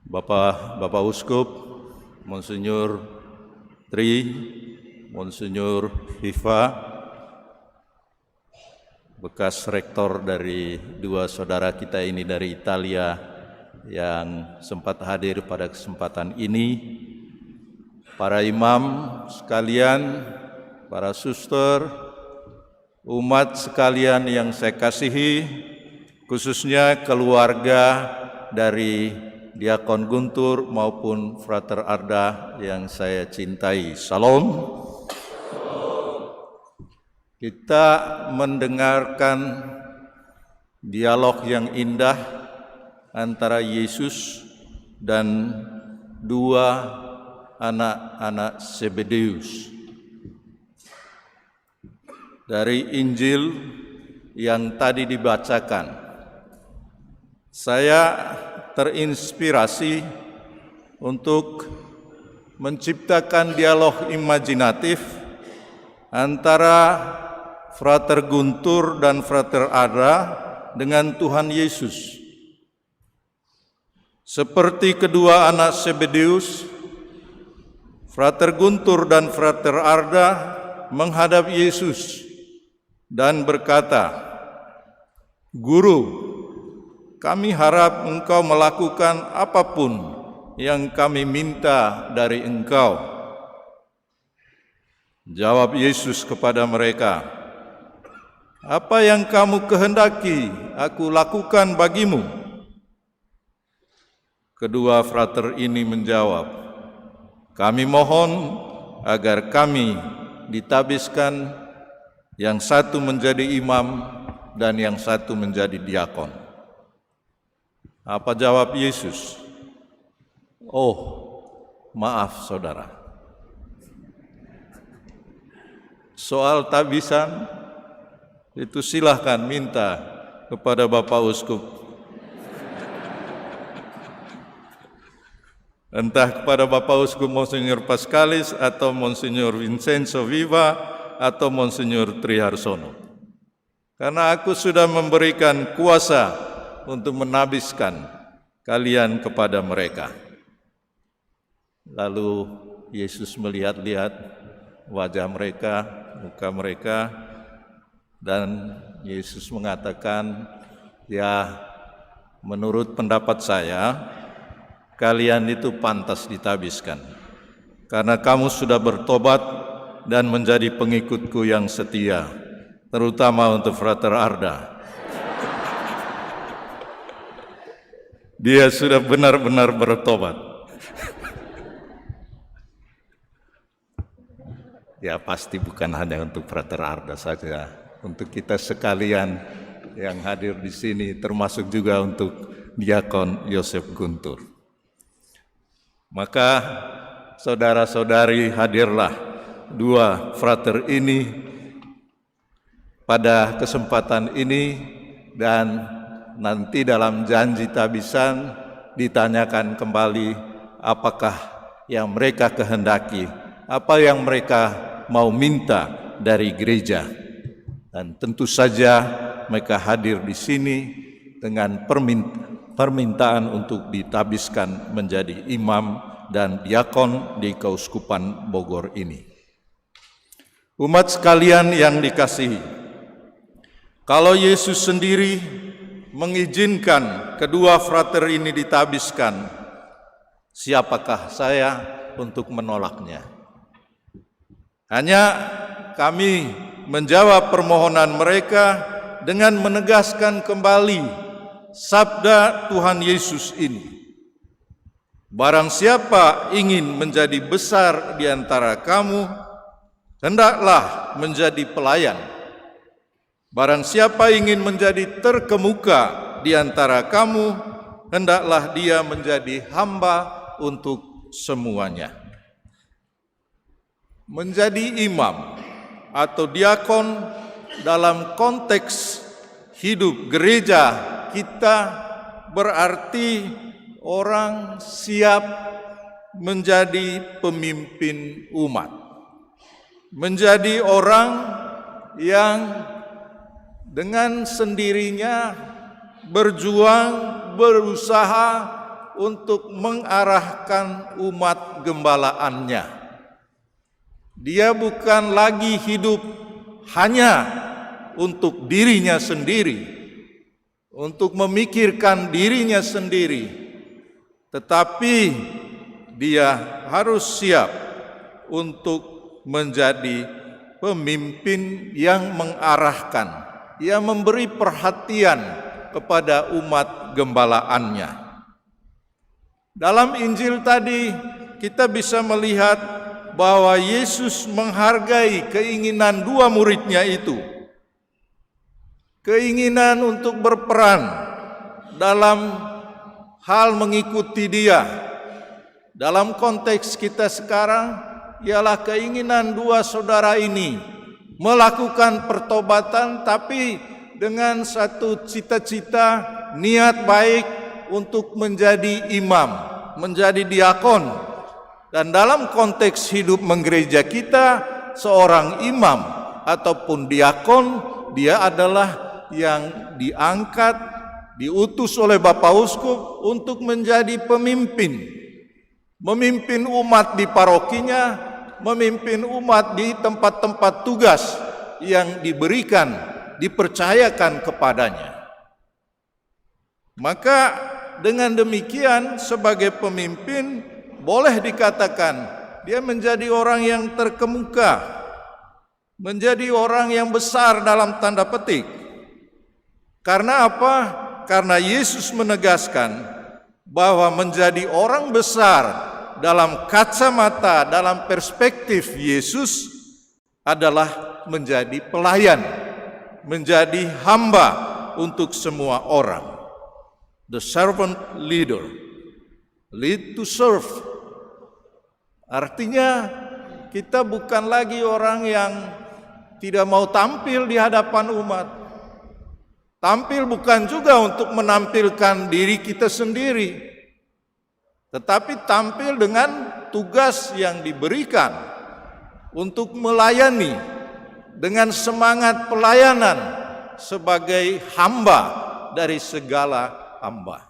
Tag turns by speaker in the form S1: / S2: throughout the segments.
S1: Bapak Uskup, Monsinyur Tri, Monsinyur Viva, bekas rektor dari dua saudara kita ini dari Italia yang sempat hadir pada kesempatan ini, para imam sekalian, para suster, umat sekalian yang saya kasihi, khususnya keluarga dari Diakon Guntur maupun Frater Arda yang saya cintai. Salam. Kita mendengarkan dialog yang indah antara Yesus dan dua anak-anak Zebedeus. Dari Injil yang tadi dibacakan, saya terinspirasi untuk menciptakan dialog imajinatif antara Frater Guntur dan Frater Arda dengan Tuhan Yesus. Seperti kedua anak Zebedeus, Frater Guntur dan Frater Arda menghadap Yesus dan berkata, "Guru, kami harap Engkau melakukan apapun yang kami minta dari Engkau." Jawab Yesus kepada mereka, "Apa yang kamu kehendaki aku lakukan bagimu?" Kedua frater ini menjawab, "Kami mohon agar kami ditabiskan, yang satu menjadi imam dan yang satu menjadi diakon." Apa jawab Yesus? "Oh, maaf saudara. Soal tabisan itu silahkan minta kepada Bapak Uskup. Entah kepada Bapak Uskup Monsinyur Pascalis atau Monsinyur Vincenzo Viva atau Monsinyur Triharsono. Karena aku sudah memberikan kuasa untuk menabiskan kalian kepada mereka." Lalu Yesus melihat-lihat wajah mereka, muka mereka, dan Yesus mengatakan, "Ya, menurut pendapat saya, kalian itu pantas ditabiskan, karena kamu sudah bertobat dan menjadi pengikutku yang setia, terutama untuk Frater Arda. Dia sudah benar-benar bertobat." Ya, pasti bukan hanya untuk Frater Arda saja, untuk kita sekalian yang hadir di sini, termasuk juga untuk Diakon Yosef Guntur. Maka saudara-saudari, hadirlah dua frater ini pada kesempatan ini, dan nanti dalam janji tabisan ditanyakan kembali apakah yang mereka kehendaki, apa yang mereka mau minta dari gereja. Dan tentu saja mereka hadir di sini dengan permintaan untuk ditabiskan menjadi imam dan diakon di Keuskupan Bogor ini. Umat sekalian yang dikasihi, kalau Yesus sendiri mengizinkan kedua frater ini ditabiskan, siapakah saya untuk menolaknya? Hanya kami menjawab permohonan mereka dengan menegaskan kembali sabda Tuhan Yesus ini. Barang siapa ingin menjadi besar di antara kamu, hendaklah menjadi pelayan. Barang siapa ingin menjadi terkemuka di antara kamu, hendaklah dia menjadi hamba untuk semuanya. Menjadi imam atau diakon dalam konteks hidup gereja kita berarti orang siap menjadi pemimpin umat, menjadi orang yang dengan sendirinya berjuang, berusaha untuk mengarahkan umat gembalaannya. Dia bukan lagi hidup hanya untuk dirinya sendiri, untuk memikirkan dirinya sendiri, tetapi dia harus siap untuk menjadi pemimpin yang mengarahkan, yang memberi perhatian kepada umat gembalaannya. Dalam Injil tadi kita bisa melihat bahwa Yesus menghargai keinginan dua muridnya itu. Keinginan untuk berperan dalam hal mengikuti dia. Dalam konteks kita sekarang ialah keinginan dua saudara ini melakukan pertobatan, tapi dengan satu cita-cita, niat baik untuk menjadi imam, menjadi diakon. Dan dalam konteks hidup menggereja kita, seorang imam ataupun diakon, dia adalah yang diangkat, diutus oleh Bapak Uskup untuk menjadi pemimpin. Memimpin umat di parokinya, memimpin umat di tempat-tempat tugas yang diberikan, dipercayakan kepadanya. Maka dengan demikian sebagai pemimpin boleh dikatakan dia menjadi orang yang terkemuka, menjadi orang yang besar dalam tanda petik. Karena apa? Karena Yesus menegaskan bahwa menjadi orang besar dalam kacamata, dalam perspektif Yesus adalah menjadi pelayan, menjadi hamba untuk semua orang. The servant leader, lead to serve. Artinya kita bukan lagi orang yang tidak mau tampil di hadapan umat. Tampil bukan juga untuk menampilkan diri kita sendiri, tetapi tampil dengan tugas yang diberikan untuk melayani dengan semangat pelayanan sebagai hamba dari segala hamba.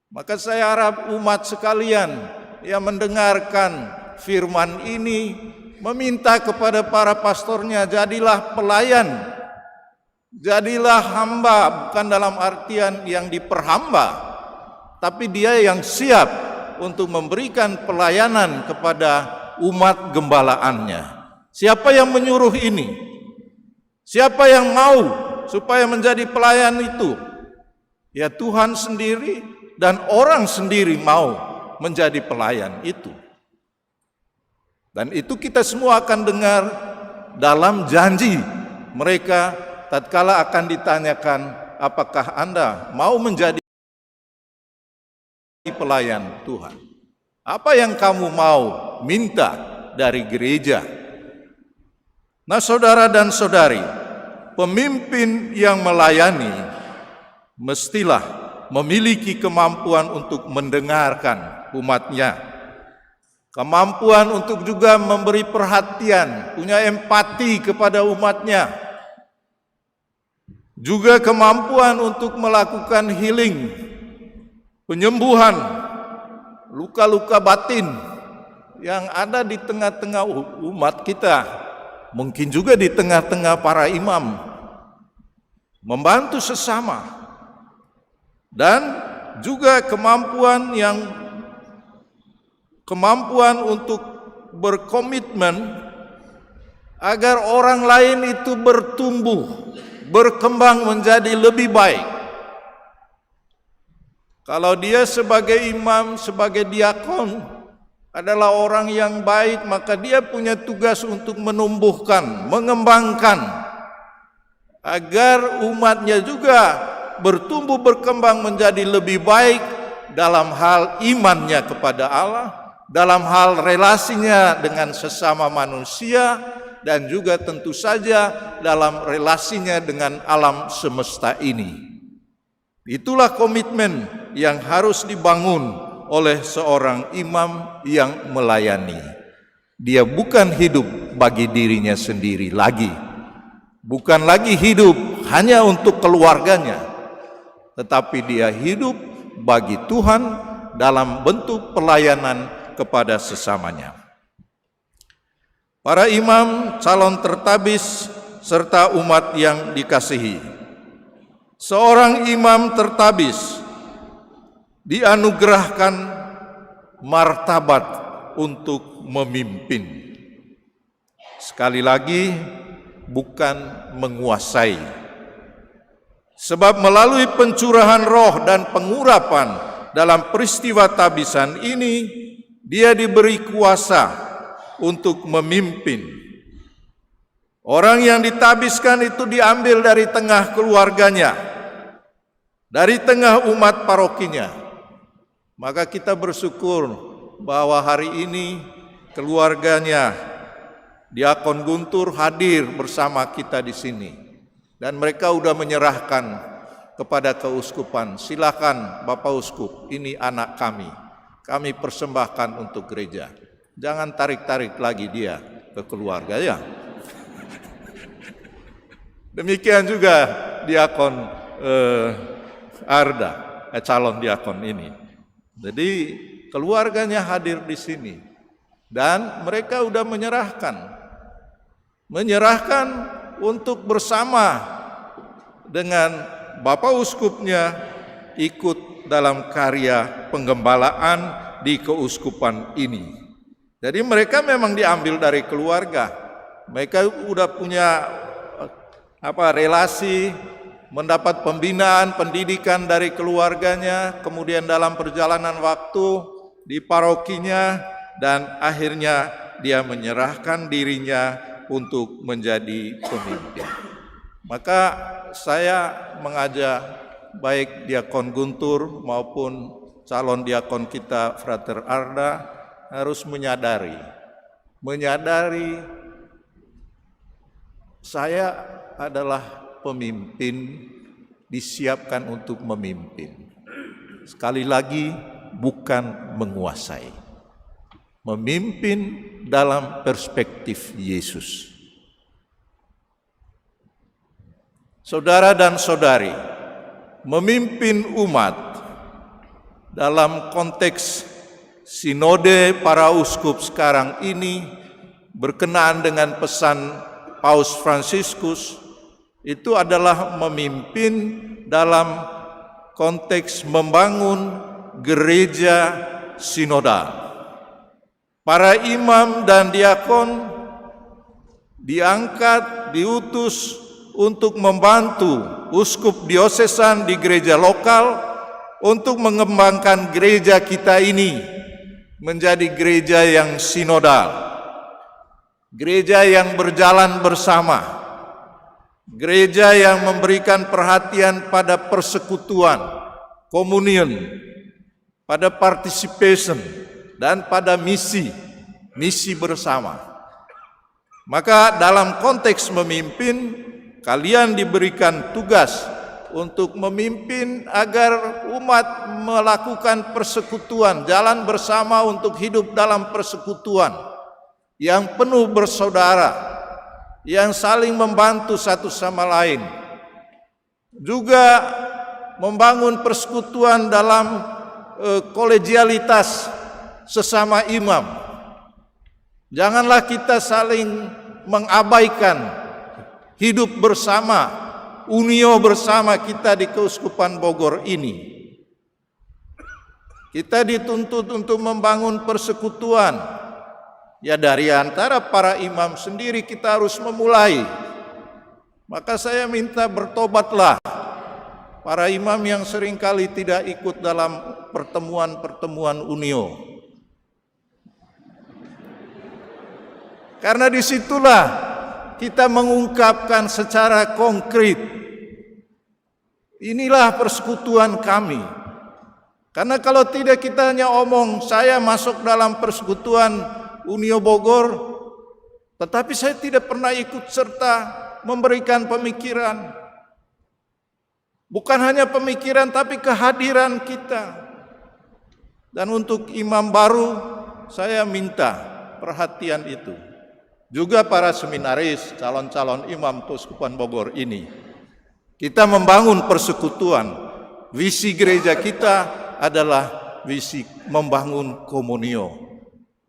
S1: Maka saya harap umat sekalian yang mendengarkan firman ini meminta kepada para pastornya, jadilah pelayan, jadilah hamba, bukan dalam artian yang diperhamba, tapi dia yang siap untuk memberikan pelayanan kepada umat gembalaannya. Siapa yang menyuruh ini? Siapa yang mau supaya menjadi pelayan itu? Ya Tuhan sendiri, dan orang sendiri mau menjadi pelayan itu. Dan itu kita semua akan dengar dalam janji mereka tatkala akan ditanyakan, apakah Anda mau menjadi pelayan Tuhan? Apa yang kamu mau minta dari gereja? Nah, saudara dan saudari, pemimpin yang melayani mestilah memiliki kemampuan untuk mendengarkan umatnya, kemampuan untuk juga memberi perhatian, punya empati kepada umatnya, juga kemampuan untuk melakukan healing, penyembuhan luka-luka batin yang ada di tengah-tengah umat kita, mungkin juga di tengah-tengah para imam, membantu sesama, dan juga kemampuan untuk berkomitmen agar orang lain itu bertumbuh, berkembang menjadi lebih baik. Kalau dia sebagai imam, sebagai diakon adalah orang yang baik, maka dia punya tugas untuk menumbuhkan, mengembangkan agar umatnya juga bertumbuh berkembang menjadi lebih baik dalam hal imannya kepada Allah, dalam hal relasinya dengan sesama manusia, dan juga tentu saja dalam relasinya dengan alam semesta ini. Itulah komitmen yang harus dibangun oleh seorang imam yang melayani. Dia bukan hidup bagi dirinya sendiri lagi, bukan lagi hidup hanya untuk keluarganya, tetapi dia hidup bagi Tuhan dalam bentuk pelayanan kepada sesamanya. Para imam, calon tertabis, serta umat yang dikasihi. Seorang imam tertabis dianugerahkan martabat untuk memimpin. Sekali lagi, bukan menguasai. Sebab melalui pencurahan roh dan pengurapan dalam peristiwa tabisan ini, dia diberi kuasa untuk memimpin. Orang yang ditabiskan itu diambil dari tengah keluarganya, dari tengah umat parokinya. Maka kita bersyukur bahwa hari ini keluarganya Diakon Guntur hadir bersama kita di sini. Dan mereka sudah menyerahkan kepada keuskupan. Silakan Bapak Uskup, ini anak kami persembahkan untuk gereja. Jangan tarik-tarik lagi dia ke keluarga ya. Demikian juga Diakon Arda, calon diakon ini. Jadi keluarganya hadir di sini dan mereka sudah menyerahkan untuk bersama dengan Bapak Uskupnya ikut dalam karya penggembalaan di keuskupan ini. Jadi mereka memang diambil dari keluarga. Mereka udah punya relasi, mendapat pembinaan, pendidikan dari keluarganya, kemudian dalam perjalanan waktu di parokinya, dan akhirnya dia menyerahkan dirinya untuk menjadi pemimpin. Maka saya mengajak baik Diakon Guntur maupun calon diakon kita Frater Arda harus menyadari saya adalah pemimpin, disiapkan untuk memimpin. Sekali lagi, bukan menguasai. Memimpin dalam perspektif Yesus. Saudara dan saudari, memimpin umat dalam konteks sinode para uskup sekarang ini berkenaan dengan pesan Paus Fransiskus itu adalah memimpin dalam konteks membangun gereja sinodal. Para imam dan diakon diangkat, diutus untuk membantu uskup diosesan di gereja lokal untuk mengembangkan gereja kita ini menjadi gereja yang sinodal, gereja yang berjalan bersama, gereja yang memberikan perhatian pada persekutuan, komunion, pada participation, dan pada misi bersama. Maka dalam konteks memimpin, kalian diberikan tugas untuk memimpin agar umat melakukan persekutuan, jalan bersama untuk hidup dalam persekutuan yang penuh bersaudara, yang saling membantu satu sama lain. Juga membangun persekutuan dalam kolegialitas sesama imam. Janganlah kita saling mengabaikan hidup bersama, unio bersama kita di Keuskupan Bogor ini. Kita dituntut untuk membangun persekutuan. Ya dari antara para imam sendiri kita harus memulai. Maka saya minta bertobatlah para imam yang seringkali tidak ikut dalam pertemuan-pertemuan unio. Karena disitulah kita mengungkapkan secara konkret, inilah persekutuan kami. Karena kalau tidak kita hanya omong, saya masuk dalam persekutuan Unio Bogor, tetapi saya tidak pernah ikut serta memberikan pemikiran. Bukan hanya pemikiran, tapi kehadiran kita. Dan untuk imam baru, saya minta perhatian itu. Juga para seminaris, calon-calon imam Keuskupan Bogor ini. Kita membangun persekutuan. Visi gereja kita adalah visi membangun komunio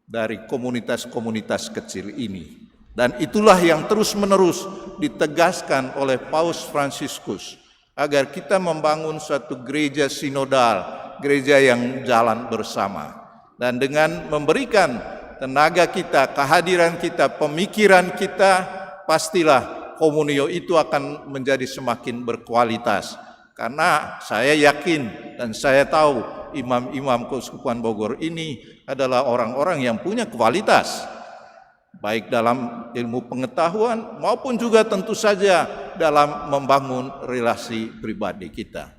S1: dari komunitas-komunitas kecil ini. Dan itulah yang terus-menerus ditegaskan oleh Paus Fransiskus, agar kita membangun suatu gereja sinodal, gereja yang jalan bersama. Dan dengan memberikan tenaga kita, kehadiran kita, pemikiran kita, pastilah komunio itu akan menjadi semakin berkualitas. Karena saya yakin dan saya tahu imam-imam Keuskupan Bogor ini adalah orang-orang yang punya kualitas, baik dalam ilmu pengetahuan maupun juga tentu saja dalam membangun relasi pribadi kita.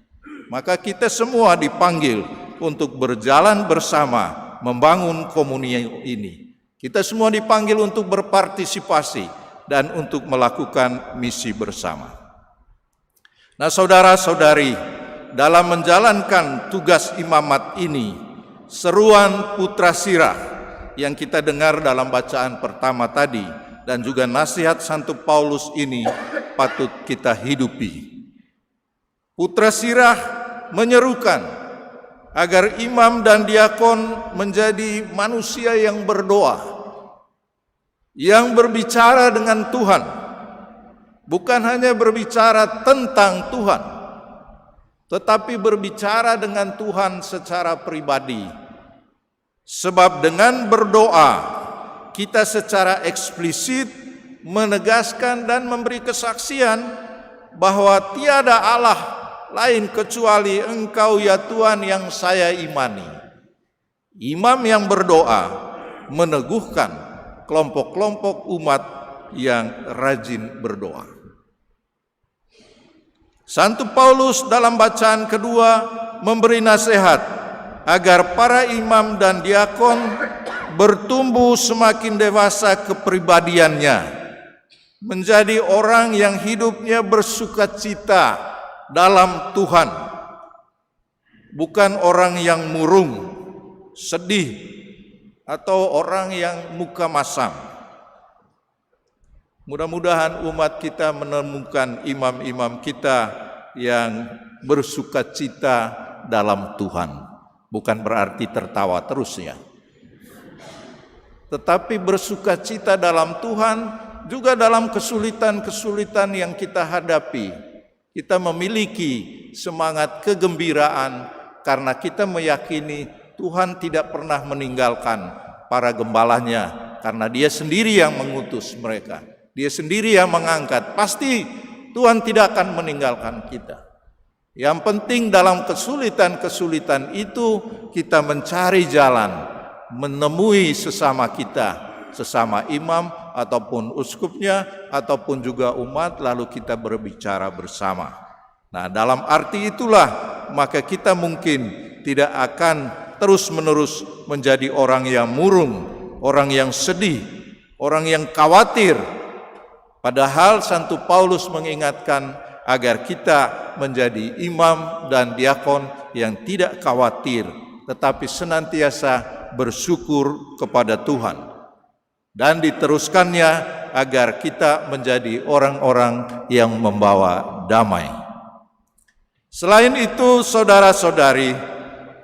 S1: Maka kita semua dipanggil untuk berjalan bersama membangun komunio ini. Kita semua dipanggil untuk berpartisipasi dan untuk melakukan misi bersama. Nah, saudara-saudari, dalam menjalankan tugas imamat ini, seruan Putra Sirah yang kita dengar dalam bacaan pertama tadi dan juga nasihat Santo Paulus ini patut kita hidupi. Putra Sirah menyerukan agar imam dan diakon menjadi manusia yang berdoa, yang berbicara dengan Tuhan, bukan hanya berbicara tentang Tuhan, tetapi berbicara dengan Tuhan secara pribadi. Sebab dengan berdoa, kita secara eksplisit menegaskan dan memberi kesaksian bahwa tiada Allah lain kecuali Engkau ya Tuhan yang saya imani. Imam yang berdoa meneguhkan kelompok-kelompok umat yang rajin berdoa. Santo Paulus dalam bacaan kedua memberi nasihat agar para imam dan diakon bertumbuh semakin dewasa kepribadiannya, menjadi orang yang hidupnya bersukacita dalam Tuhan, bukan orang yang murung, sedih, atau orang yang muka masam. Mudah-mudahan umat kita menemukan imam-imam kita yang bersukacita dalam Tuhan. Bukan berarti tertawa terus ya, tetapi bersukacita dalam Tuhan juga dalam kesulitan-kesulitan yang kita hadapi. Kita memiliki semangat kegembiraan karena kita meyakini Tuhan tidak pernah meninggalkan para gembalanya, karena Dia sendiri yang mengutus mereka, Dia sendiri yang mengangkat. Pasti Tuhan tidak akan meninggalkan kita. Yang penting dalam kesulitan-kesulitan itu kita mencari jalan, menemui sesama kita, sesama imam ataupun uskupnya ataupun juga umat, lalu kita berbicara bersama. Nah, dalam arti itulah maka kita mungkin tidak akan terus-menerus menjadi orang yang murung, orang yang sedih, orang yang khawatir. Padahal Santo Paulus mengingatkan agar kita menjadi imam dan diakon yang tidak khawatir, tetapi senantiasa bersyukur kepada Tuhan. Dan diteruskannya agar kita menjadi orang-orang yang membawa damai. Selain itu, saudara-saudari,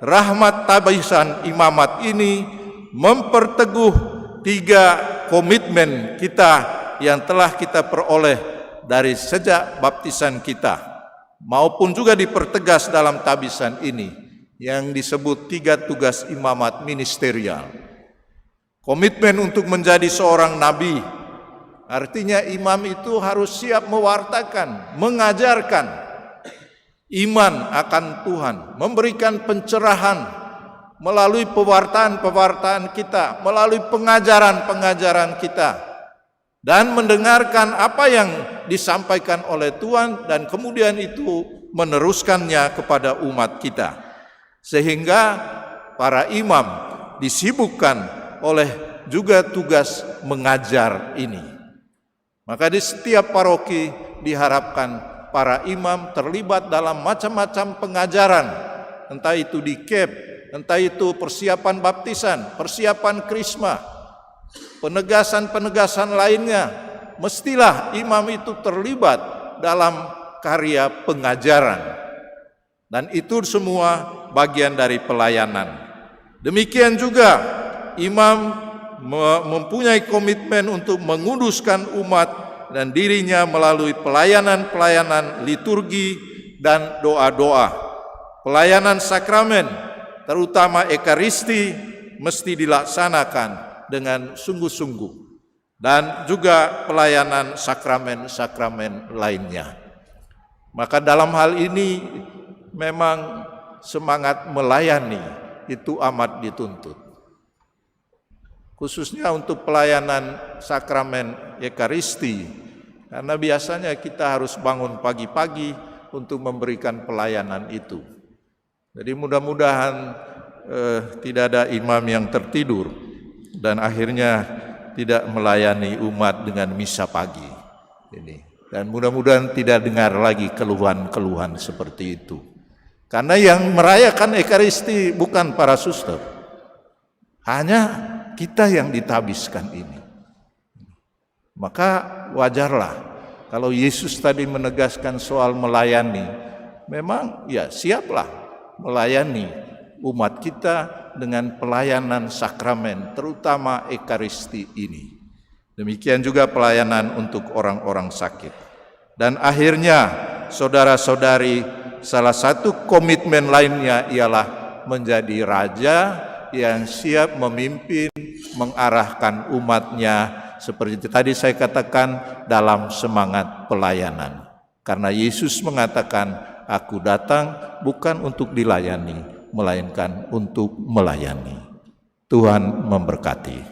S1: rahmat tabisan imamat ini memperteguh 3 komitmen kita yang telah kita peroleh dari sejak baptisan kita, maupun juga dipertegas dalam tabisan ini yang disebut 3 tugas imamat ministerial. Komitmen untuk menjadi seorang nabi, artinya imam itu harus siap mewartakan, mengajarkan iman akan Tuhan, memberikan pencerahan melalui pewartaan-pewartaan kita, melalui pengajaran-pengajaran kita, dan mendengarkan apa yang disampaikan oleh Tuhan dan kemudian itu meneruskannya kepada umat kita. Sehingga para imam disibukkan oleh juga tugas mengajar ini. Maka di setiap paroki diharapkan para imam terlibat dalam macam-macam pengajaran, entah itu di KEP, entah itu persiapan baptisan, persiapan krisma, penegasan-penegasan lainnya. Mestilah imam itu terlibat dalam karya pengajaran. Dan itu semua bagian dari pelayanan. Demikian juga imam mempunyai komitmen untuk menguduskan umat dan dirinya melalui pelayanan-pelayanan liturgi dan doa-doa. Pelayanan sakramen, terutama Ekaristi, mesti dilaksanakan dengan sungguh-sungguh, dan juga pelayanan sakramen-sakramen lainnya. Maka dalam hal ini memang semangat melayani itu amat dituntut. Khususnya untuk pelayanan sakramen Ekaristi, karena biasanya kita harus bangun pagi-pagi untuk memberikan pelayanan itu. Jadi mudah-mudahan tidak ada imam yang tertidur dan akhirnya tidak melayani umat dengan misa pagi ini. Dan mudah-mudahan tidak dengar lagi keluhan-keluhan seperti itu. Karena yang merayakan Ekaristi bukan para suster, hanya kita yang ditabiskan ini. Maka wajarlah kalau Yesus tadi menegaskan soal melayani, memang ya siaplah melayani umat kita dengan pelayanan sakramen, terutama Ekaristi ini. Demikian juga pelayanan untuk orang-orang sakit. Dan akhirnya, saudara-saudari, salah satu komitmen lainnya ialah menjadi raja yang siap memimpin, mengarahkan umatnya, seperti tadi saya katakan, dalam semangat pelayanan. Karena Yesus mengatakan, Aku datang bukan untuk dilayani, melainkan untuk melayani. Tuhan memberkati.